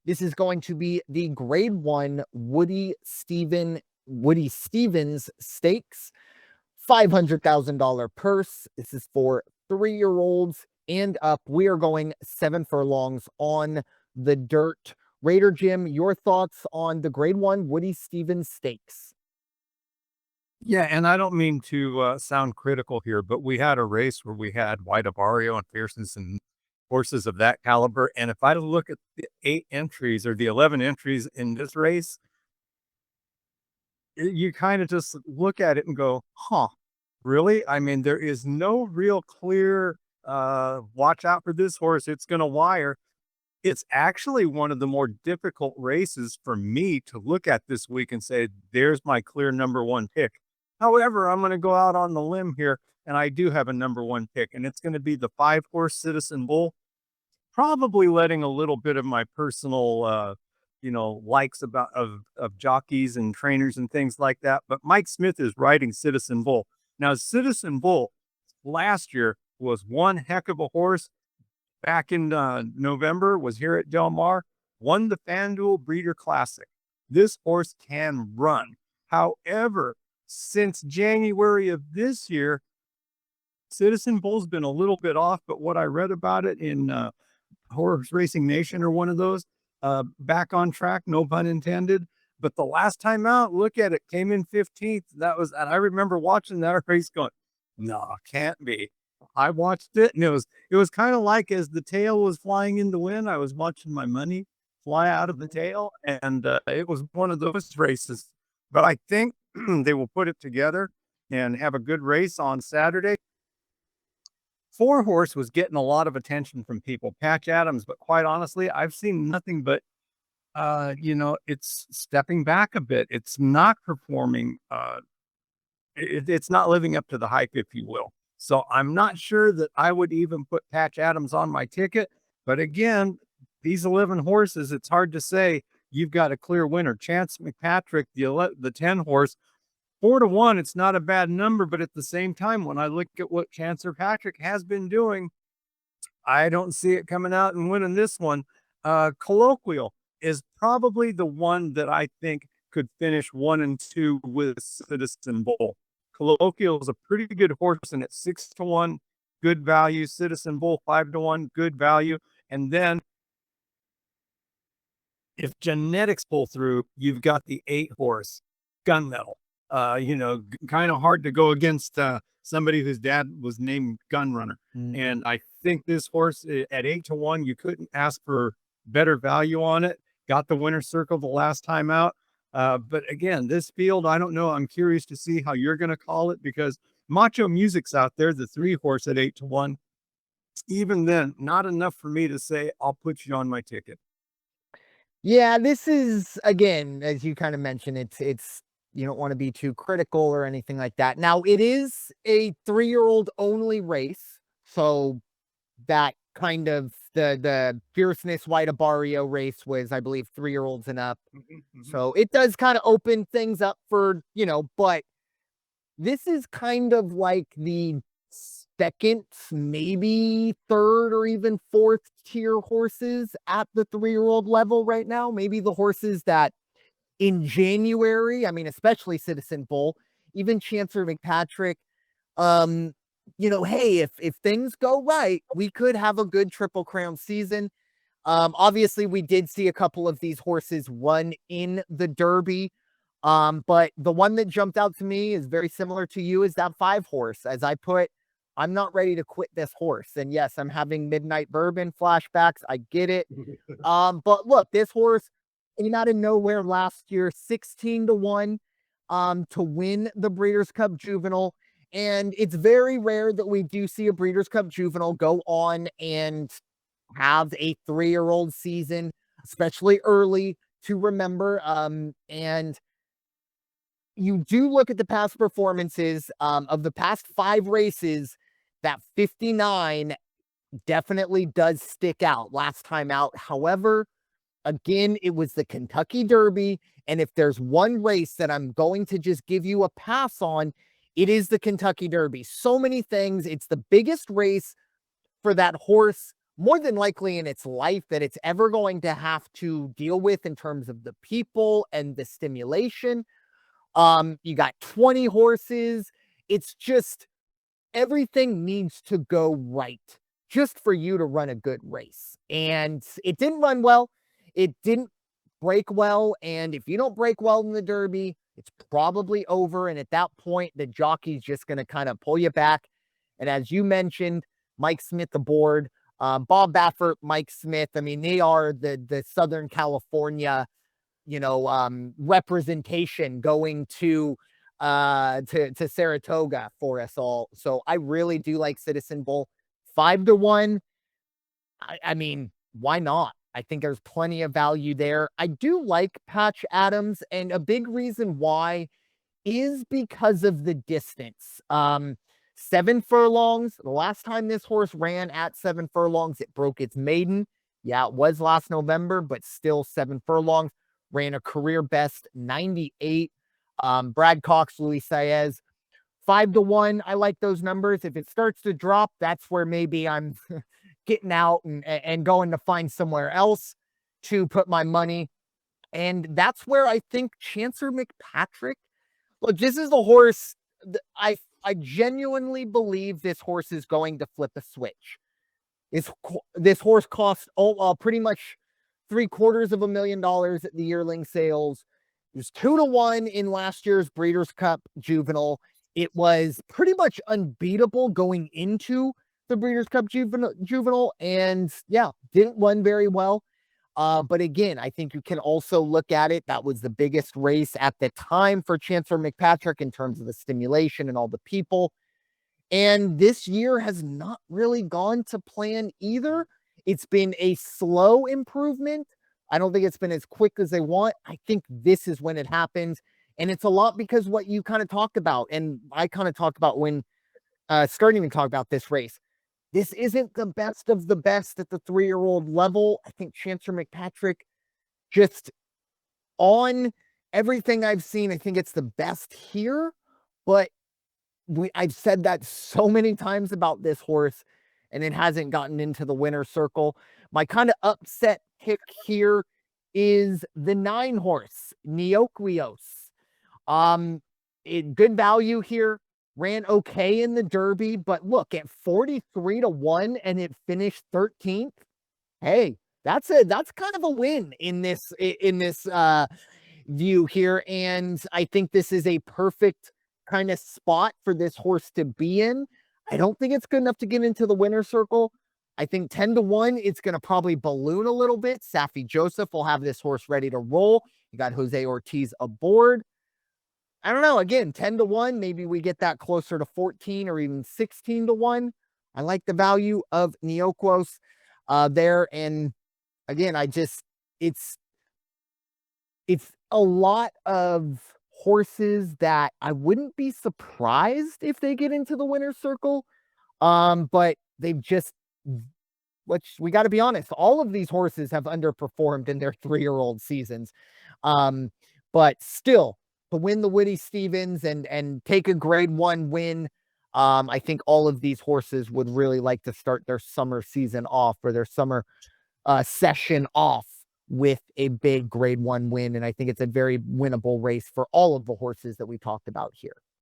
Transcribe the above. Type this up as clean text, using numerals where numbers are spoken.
This is going to be the Grade 1 Woody Stevens Stakes, $500,000 purse. This is for 3-year-olds and up. We are going 7 furlongs on the dirt. Raider Jim, your thoughts on the Grade 1 Woody Stevens Stakes? Yeah, and I don't mean to sound critical here, but we had a race where we had White Avario and Pearsons and horses of that caliber. And if I look at the 8 entries or the 11 entries in this race, you kind of just look at it and go, huh, really? I mean, there is no real clear watch out for this horse. It's going to wire. It's actually one of the more difficult races for me to look at this week and say, there's my clear number one pick. However, I'm going to go out on the limb here, and I do have a number one pick, and it's going to be the 5-horse Citizen Bull, probably letting a little bit of my personal, likes of jockeys and trainers and things like that. But Mike Smith is riding Citizen Bull. Now, Citizen Bull last year was one heck of a horse. Back in November, was here at Del Mar, won the FanDuel Breeder Classic. This horse can run. However, since January of this year, Citizen Bull's been a little bit off, but what I read about it in Horse Racing Nation or one of those, back on track, no pun intended. But the last time out, look at it, came in 15th. And I remember watching that race going, no, can't be. I watched it, and it was kind of like as the tail was flying in the wind, I was watching my money fly out of the tail, and it was one of those races. But I think they will put it together and have a good race on Saturday. 4-horse was getting a lot of attention from people, Patch Adams, but quite honestly, I've seen nothing but, it's stepping back a bit. It's not performing. It's not living up to the hype, if you will. So I'm not sure that I would even put Patch Adams on my ticket. But again, these 11 horses, it's hard to say you've got a clear winner. Chancer Mick Patrick, the 10-horse, 4-1, it's not a bad number. But at the same time, when I look at what Chancer Patrick has been doing, I don't see it coming out and winning this one. Colloquial is probably the one that I think could finish 1 and 2 with Citizen Bull. Colloquial is a pretty good horse, and it's 6-1, good value. Citizen Bull, 5-1, good value. And then if genetics pull through, you've got the 8-horse Gunmetal. Kind of hard to go against somebody whose dad was named Gunrunner. And I think this horse at 8-1, you couldn't ask for better value on it. Got the winner's circle the last time out. But again, this field, I don't know. I'm curious to see how you're going to call it, because Macho Music's out there, the 3-horse at 8-1. Even then, not enough for me to say, I'll put you on my ticket. Yeah, this is, again, as you kind of mentioned, it's you don't want to be too critical or anything like that. Now, it is a 3-year-old only race, so that kind of the Fierceness White Abario race was, I believe, 3-year-olds and up. So it does kind of open things up for, but this is kind of like the second, maybe third or even fourth tier horses at the 3-year-old level right now. Maybe the horses that in January, I mean, especially Citizen Bull, even Chancer Mick Patrick, hey, if things go right, we could have a good Triple Crown season. Obviously, we did see a couple of these horses run in the Derby. But the one that jumped out to me is very similar to you, is that 5-horse. As I put, I'm not ready to quit this horse. And yes, I'm having Midnight Bourbon flashbacks. I get it. But look, this horse came out of nowhere last year, 16-1 to win the Breeders' Cup Juvenile. And it's very rare that we do see a Breeders' Cup Juvenile go on and have a 3-year-old season, especially early, to remember. And you do look at the past performances of the past 5 races, that 59 definitely does stick out last time out. However, again, it was the Kentucky Derby. And if there's one race that I'm going to just give you a pass on, it is the Kentucky Derby. So many things. It's the biggest race for that horse more than likely in its life that it's ever going to have to deal with in terms of the people and the stimulation. You got 20 horses. It's just everything needs to go right just for you to run a good race. And it didn't run well. It didn't break well. And if you don't break well in the Derby, it's probably over. And at that point, the jockey's just going to kind of pull you back. And as you mentioned, Mike Smith aboard, Bob Baffert, Mike Smith. I mean, they are the Southern California, representation going to Saratoga for us all. So I really do like Citizen Bull. 5-1. I mean, why not? I think there's plenty of value there. I do like Patch Adams, and a big reason why is because of the distance. 7 furlongs. The last time this horse ran at 7 furlongs, it broke its maiden. Yeah, it was last November, but still 7 furlongs. Ran a career best 98. Brad Cox, Luis Saez. 5-1. I like those numbers. If it starts to drop, that's where maybe I'm getting out and going to find somewhere else to put my money. And that's where I think Chancer Mick Patrick. Look, this is the horse. I genuinely believe this horse is going to flip a switch. This horse cost pretty much $750,000 at the yearling sales. It was 2-1 in last year's Breeders' Cup Juvenile. It was pretty much unbeatable going into the Breeders' Cup Juvenile, and yeah, didn't run very well. But again, I think you can also look at it. That was the biggest race at the time for Chancer Mick Patrick in terms of the stimulation and all the people. And this year has not really gone to plan either. It's been a slow improvement. I don't think it's been as quick as they want. I think this is when it happens. And it's a lot because what you kind of talked about, and I kind of talked about when starting to talk about this race. This isn't the best of the best at the 3-year-old level. I think Chancer Mick Patrick, just on everything I've seen, I think it's the best here. But I've said that so many times about this horse, and it hasn't gotten into the winner's circle. My kind of upset pick here is the 9 horse, Naoko. Good value here. Ran okay in the Derby, but look, at 43-1 and it finished 13th. Hey, that's kind of a win in this view here. And I think this is a perfect kind of spot for this horse to be in. I don't think it's good enough to get into the winner's circle. I think 10-1, it's going to probably balloon a little bit. Saffie Joseph will have this horse ready to roll. You got Jose Ortiz aboard. I don't know. Again, 10-1, maybe we get that closer to 14 or even 16-1. I like the value of Naoko there. And again, it's a lot of horses that I wouldn't be surprised if they get into the winner's circle. But they've just, which we got to be honest, all of these horses have underperformed in their 3-year-old seasons. But still, to win the Woody Stevens and take a grade 1 win, I think all of these horses would really like to start their summer season off, or their summer session off, with a big grade 1 win. And I think it's a very winnable race for all of the horses that we talked about here.